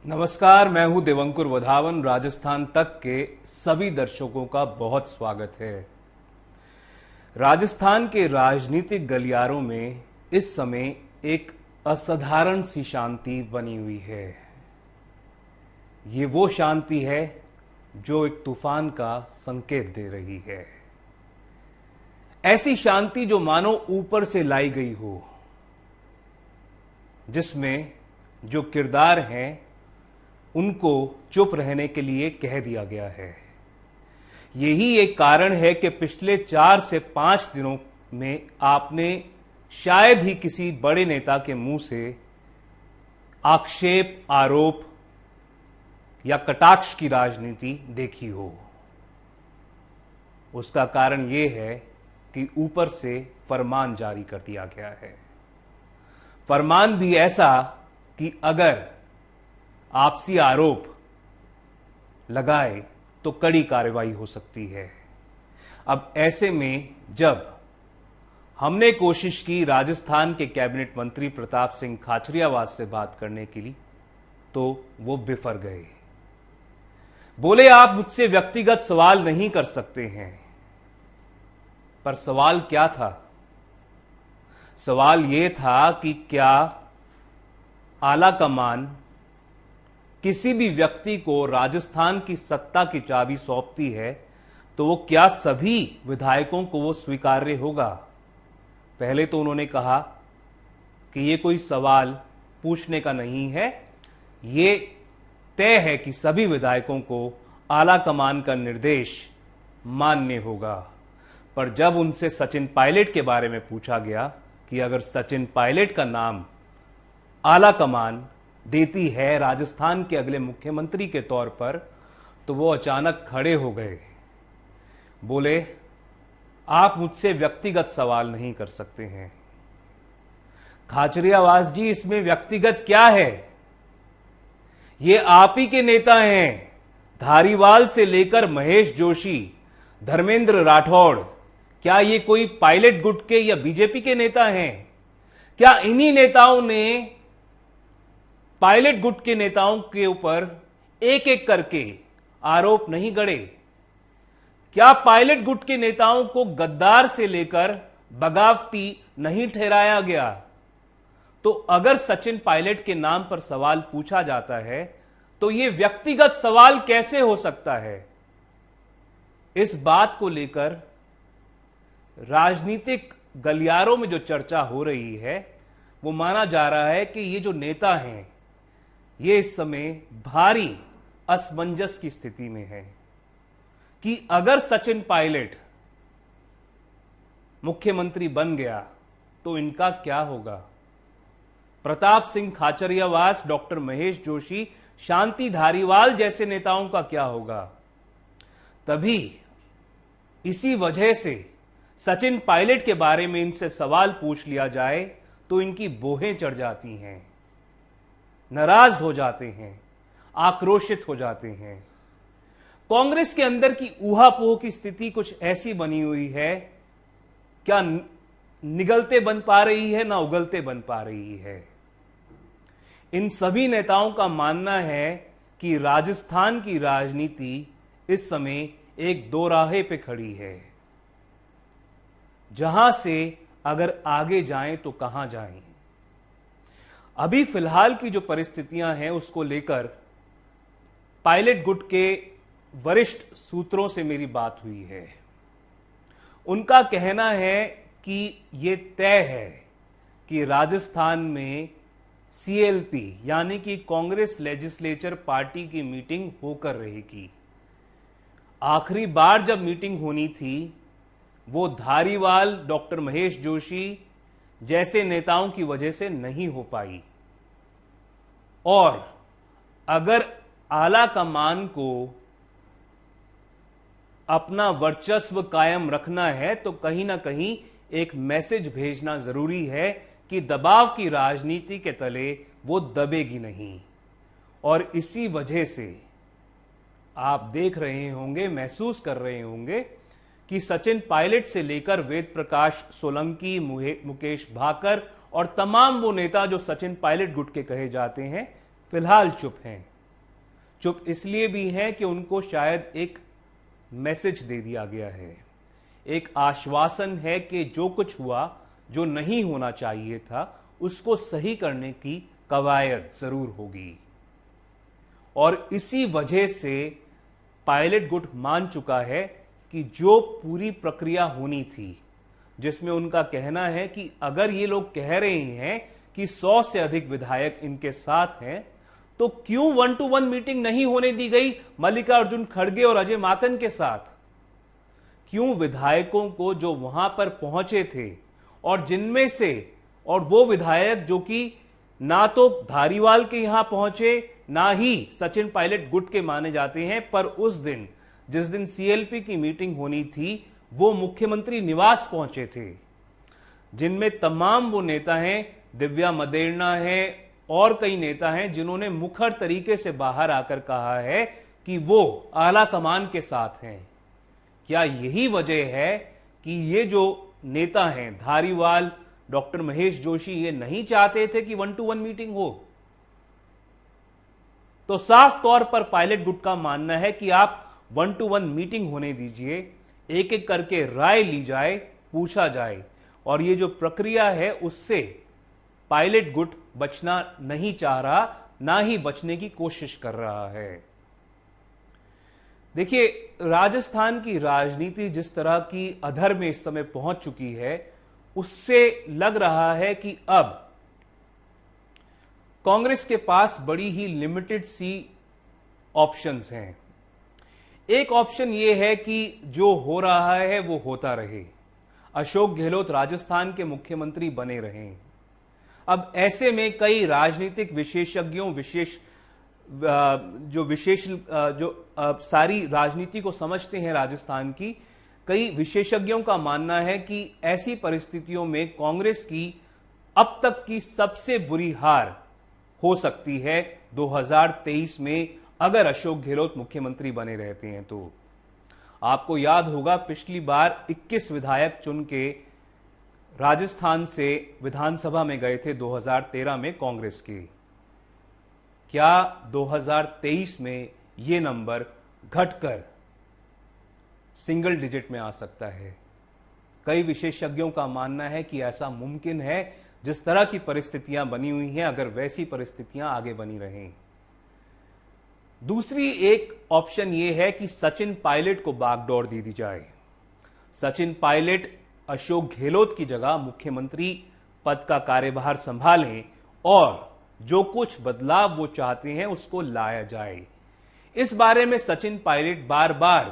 नमस्कार, मैं हूं देवंकुर वधावन। राजस्थान तक के सभी दर्शकों का बहुत स्वागत है। राजस्थान के राजनीतिक गलियारों में इस समय एक असाधारण सी शांति बनी हुई है। ये वो शांति है जो एक तूफान का संकेत दे रही है। ऐसी शांति जो मानो ऊपर से लाई गई हो, जिसमें जो किरदार हैं उनको चुप रहने के लिए कह दिया गया है। यही एक कारण है कि पिछले 4 से 5 दिनों में आपने शायद ही किसी बड़े नेता के मुंह से आक्षेप, आरोप या कटाक्ष की राजनीति देखी हो। उसका कारण यह है कि ऊपर से फरमान जारी कर दिया गया है। फरमान भी ऐसा कि अगर आपसी आरोप लगाए तो कड़ी कार्रवाई हो सकती है। अब ऐसे में जब हमने कोशिश की राजस्थान के कैबिनेट मंत्री प्रताप सिंह खाचरियावास से बात करने के लिए, तो वो बिफर गए। बोले, आप मुझसे व्यक्तिगत सवाल नहीं कर सकते हैं। पर सवाल क्या था? सवाल यह था कि क्या आला कमान किसी भी व्यक्ति को राजस्थान की सत्ता की चाबी सौंपती है तो वो क्या सभी विधायकों को वो स्वीकार्य होगा? पहले तो उन्होंने कहा कि ये कोई सवाल पूछने का नहीं है, ये तय है कि सभी विधायकों को आला कमान का निर्देश मान्य होगा। पर जब उनसे सचिन पायलट के बारे में पूछा गया कि अगर सचिन पायलट का नाम आला कमान देती है राजस्थान के अगले मुख्यमंत्री के तौर पर, तो वो अचानक खड़े हो गए। बोले, आप मुझसे व्यक्तिगत सवाल नहीं कर सकते हैं। खाचरियावास जी, इसमें व्यक्तिगत क्या है? ये आप ही के नेता हैं। धारीवाल से लेकर महेश जोशी, धर्मेंद्र राठौड़, क्या ये कोई पायलट गुट के या बीजेपी के नेता हैं? क्या इन्हीं नेताओं ने पायलट गुट के नेताओं के ऊपर एक एक करके आरोप नहीं गढ़े? क्या पायलट गुट के नेताओं को गद्दार से लेकर बगावती नहीं ठहराया गया? तो अगर सचिन पायलट के नाम पर सवाल पूछा जाता है तो यह व्यक्तिगत सवाल कैसे हो सकता है? इस बात को लेकर राजनीतिक गलियारों में जो चर्चा हो रही है, वो माना जा रहा है कि ये जो नेता हैं ये इस समय भारी असमंजस की स्थिति में है कि अगर सचिन पायलट मुख्यमंत्री बन गया तो इनका क्या होगा? प्रताप सिंह खाचरियावास, डॉक्टर महेश जोशी, शांति धारीवाल जैसे नेताओं का क्या होगा? तभी इसी वजह से सचिन पायलट के बारे में इनसे सवाल पूछ लिया जाए तो इनकी बोहें चढ़ जाती हैं, नाराज हो जाते हैं, आक्रोशित हो जाते हैं। कांग्रेस के अंदर की ऊहापोह की स्थिति कुछ ऐसी बनी हुई है, क्या निगलते बन पा रही है ना उगलते बन पा रही है। इन सभी नेताओं का मानना है कि राजस्थान की राजनीति इस समय एक दोराहे पे खड़ी है, जहां से अगर आगे जाएं तो कहां जाएं। अभी फिलहाल की जो परिस्थितियां हैं उसको लेकर पायलट गुट के वरिष्ठ सूत्रों से मेरी बात हुई है। उनका कहना है कि ये तय है कि राजस्थान में सीएलपी यानी कि कांग्रेस लेजिस्लेचर पार्टी की मीटिंग होकर रहेगी। आखिरी बार जब मीटिंग होनी थी वो धारीवाल, डॉक्टर महेश जोशी जैसे नेताओं की वजह से नहीं हो पाई। और अगर आला कमान को अपना वर्चस्व कायम रखना है तो कहीं ना कहीं एक मैसेज भेजना जरूरी है कि दबाव की राजनीति के तले वो दबेगी नहीं। और इसी वजह से आप देख रहे होंगे, महसूस कर रहे होंगे कि सचिन पायलट से लेकर वेद प्रकाश सोलंकी, मुकेश भाकर और तमाम वो नेता जो सचिन पायलट गुट के कहे जाते हैं, फिलहाल चुप हैं। चुप इसलिए भी हैं कि उनको शायद एक मैसेज दे दिया गया है, एक आश्वासन है कि जो कुछ हुआ, जो नहीं होना चाहिए था, उसको सही करने की कवायद जरूर होगी। और इसी वजह से पायलट गुट मान चुका है कि जो पूरी प्रक्रिया होनी थी, जिसमें उनका कहना है कि अगर ये लोग कह रहे हैं कि 100 से अधिक विधायक इनके साथ हैं, तो क्यों 1-to-1 मीटिंग नहीं होने दी गई मल्लिकार्जुन खड़गे और अजय माकन के साथ? क्यों विधायकों को जो वहां पर पहुंचे थे और जिनमें से, और वो विधायक जो कि ना तो धारीवाल के यहां पहुंचे, ना ही सचिन पायलट गुट के माने जाते हैं, पर उस दिन जिस दिन सीएलपी की मीटिंग होनी थी, वो मुख्यमंत्री निवास पहुंचे थे, जिनमें तमाम वो नेता हैं, दिव्या मदेरणा है और कई नेता हैं जिन्होंने मुखर तरीके से बाहर आकर कहा है कि वो आला कमान के साथ हैं। क्या यही वजह है कि ये जो नेता हैं, धारीवाल, डॉक्टर महेश जोशी, ये नहीं चाहते थे कि 1-to-1 मीटिंग हो? तो साफ तौर पर पायलट गुट का मानना है कि आप 1-to-1 मीटिंग होने दीजिए, एक एक करके राय ली जाए, पूछा जाए, और ये जो प्रक्रिया है उससे पायलट गुट बचना नहीं चाह रहा, ना ही बचने की कोशिश कर रहा है। देखिए, राजस्थान की राजनीति जिस तरह की अधर में इस समय पहुंच चुकी है, उससे लग रहा है कि अब कांग्रेस के पास बड़ी ही लिमिटेड सी ऑप्शंस हैं। एक ऑप्शन यह है कि जो हो रहा है वो होता रहे, अशोक गहलोत राजस्थान के मुख्यमंत्री बने रहें। अब ऐसे में कई राजनीतिक विशेषज्ञों, सारी राजनीति को समझते हैं राजस्थान की, कई विशेषज्ञों का मानना है कि ऐसी परिस्थितियों में कांग्रेस की अब तक की सबसे बुरी हार हो सकती है 2023 में, अगर अशोक गहलोत मुख्यमंत्री बने रहते हैं तो। आपको याद होगा, पिछली बार 21 विधायक चुन के राजस्थान से विधानसभा में गए थे 2013 में कांग्रेस के। क्या 2023 में यह नंबर घटकर सिंगल डिजिट में आ सकता है? कई विशेषज्ञों का मानना है कि ऐसा मुमकिन है, जिस तरह की परिस्थितियां बनी हुई हैं, अगर वैसी परिस्थितियां आगे बनी रहें। दूसरी एक ऑप्शन यह है कि सचिन पायलट को बागडोर दे दी जाए। सचिन पायलट अशोक गहलोत की जगह मुख्यमंत्री पद का कार्यभार संभालें और जो कुछ बदलाव वो चाहते हैं उसको लाया जाए। इस बारे में सचिन पायलट बार बार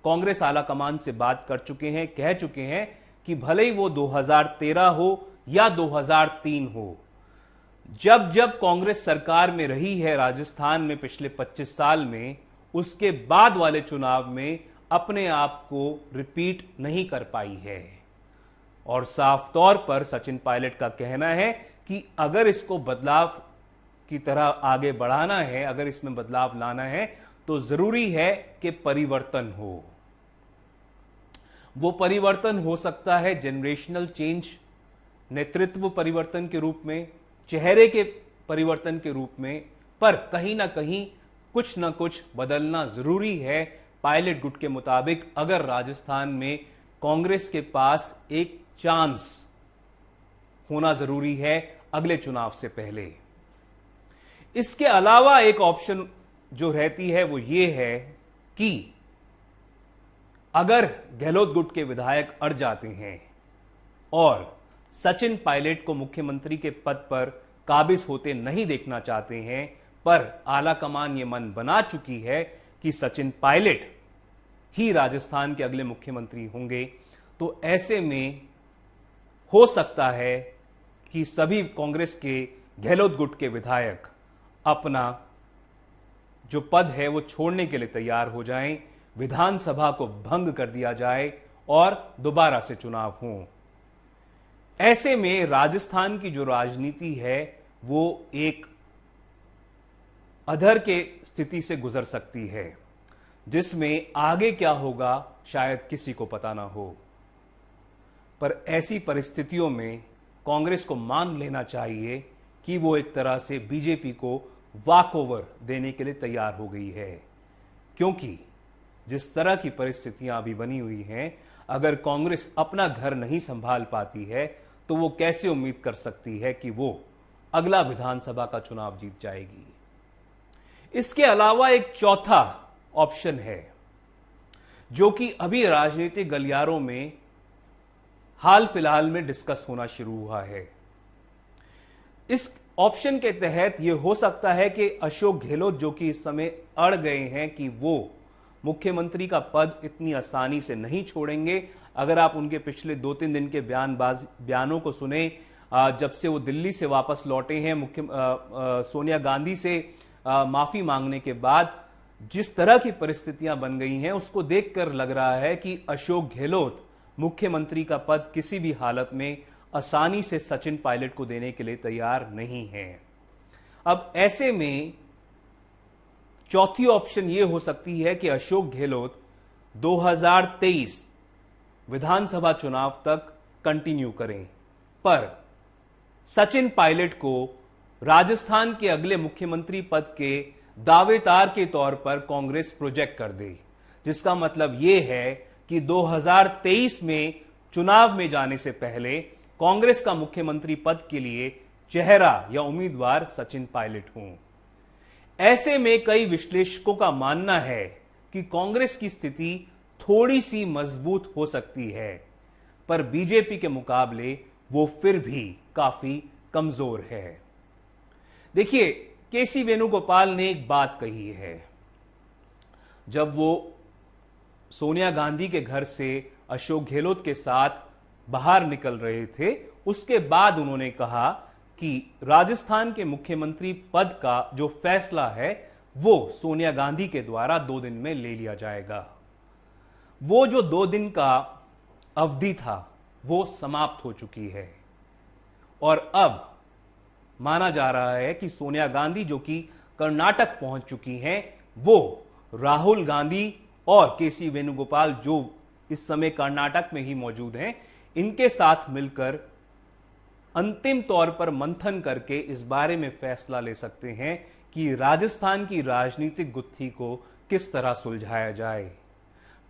कांग्रेस आलाकमान से बात कर चुके हैं, कह चुके हैं कि भले ही वो 2013 हो या 2003 हो, जब जब कांग्रेस सरकार में रही है राजस्थान में पिछले 25 साल में, उसके बाद वाले चुनाव में अपने आप को रिपीट नहीं कर पाई है। और साफ तौर पर सचिन पायलट का कहना है कि अगर इसको बदलाव की तरह आगे बढ़ाना है, अगर इसमें बदलाव लाना है, तो जरूरी है कि परिवर्तन हो। वो परिवर्तन हो सकता है जनरेशनल चेंज, नेतृत्व परिवर्तन के रूप में, चेहरे के परिवर्तन के रूप में, पर कहीं ना कहीं कुछ ना कुछ बदलना जरूरी है पायलट गुट के मुताबिक, अगर राजस्थान में कांग्रेस के पास एक चांस होना जरूरी है अगले चुनाव से पहले। इसके अलावा एक ऑप्शन जो रहती है वो ये है कि अगर गहलोत गुट के विधायक अड़ जाते हैं और सचिन पायलट को मुख्यमंत्री के पद पर काबिज होते नहीं देखना चाहते हैं, पर आलाकमान ये मन बना चुकी है कि सचिन पायलट ही राजस्थान के अगले मुख्यमंत्री होंगे, तो ऐसे में हो सकता है कि सभी कांग्रेस के गहलोत गुट के विधायक अपना जो पद है वो छोड़ने के लिए तैयार हो जाएं, विधानसभा को भंग कर दिया जाए और दोबारा से चुनाव हो। ऐसे में राजस्थान की जो राजनीति है वो एक अधर के स्थिति से गुजर सकती है, जिसमें आगे क्या होगा शायद किसी को पता ना हो। पर ऐसी परिस्थितियों में कांग्रेस को मान लेना चाहिए कि वो एक तरह से बीजेपी को वॉक ओवर देने के लिए तैयार हो गई है, क्योंकि जिस तरह की परिस्थितियां अभी बनी हुई हैं, अगर कांग्रेस अपना घर नहीं संभाल पाती है तो वो कैसे उम्मीद कर सकती है कि वो अगला विधानसभा का चुनाव जीत जाएगी। इसके अलावा एक चौथा ऑप्शन है जो कि अभी राजनीतिक गलियारों में हाल फिलहाल में डिस्कस होना शुरू हुआ है। इस ऑप्शन के तहत यह हो सकता है कि अशोक गहलोत, जो कि इस समय अड़ गए हैं कि वो मुख्यमंत्री का पद इतनी आसानी से नहीं छोड़ेंगे। अगर आप उनके पिछले 2-3 दिन के बयानों को सुने, जब से वो दिल्ली से वापस लौटे हैं सोनिया गांधी से माफी मांगने के बाद, जिस तरह की परिस्थितियां बन गई हैं, उसको देखकर लग रहा है कि अशोक गहलोत मुख्यमंत्री का पद किसी भी हालत में आसानी से सचिन पायलट को देने के लिए तैयार नहीं है। अब ऐसे में चौथी ऑप्शन यह हो सकती है कि अशोक गहलोत 2023 विधानसभा चुनाव तक कंटिन्यू करें, पर सचिन पायलट को राजस्थान के अगले मुख्यमंत्री पद के दावेदार के तौर पर कांग्रेस प्रोजेक्ट कर दे, जिसका मतलब यह है कि 2023 में चुनाव में जाने से पहले कांग्रेस का मुख्यमंत्री पद के लिए चेहरा या उम्मीदवार सचिन पायलट हों। ऐसे में कई विश्लेषकों का मानना है कि कांग्रेस की स्थिति थोड़ी सी मजबूत हो सकती है, पर बीजेपी के मुकाबले वो फिर भी काफी कमजोर है। देखिए, केसी वेणुगोपाल ने एक बात कही है। जब वो सोनिया गांधी के घर से अशोक गहलोत के साथ बाहर निकल रहे थे, उसके बाद उन्होंने कहा कि राजस्थान के मुख्यमंत्री पद का जो फैसला है वो सोनिया गांधी के द्वारा 2 दिन में ले लिया जाएगा। वो जो 2 दिन का अवधि था वो समाप्त हो चुकी है और अब माना जा रहा है कि सोनिया गांधी, जो कि कर्नाटक पहुंच चुकी हैं, वो राहुल गांधी और केसी वेणुगोपाल, जो इस समय कर्नाटक में ही मौजूद हैं, इनके साथ मिलकर अंतिम तौर पर मंथन करके इस बारे में फैसला ले सकते हैं कि राजस्थान की राजनीतिक गुत्थी को किस तरह सुलझाया जाए।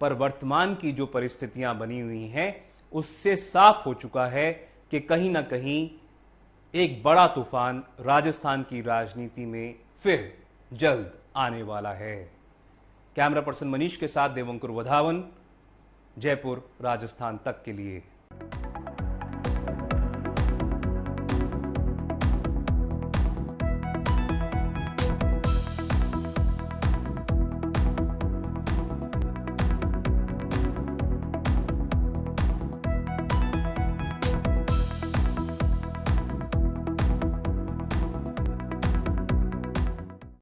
पर वर्तमान की जो परिस्थितियां बनी हुई हैं, उससे साफ हो चुका है कि कहीं ना कहीं एक बड़ा तूफान राजस्थान की राजनीति में फिर जल्द आने वाला है। कैमरा पर्सन मनीष के साथ देवंकुर वधावन, जयपुर राजस्थान तक के लिए।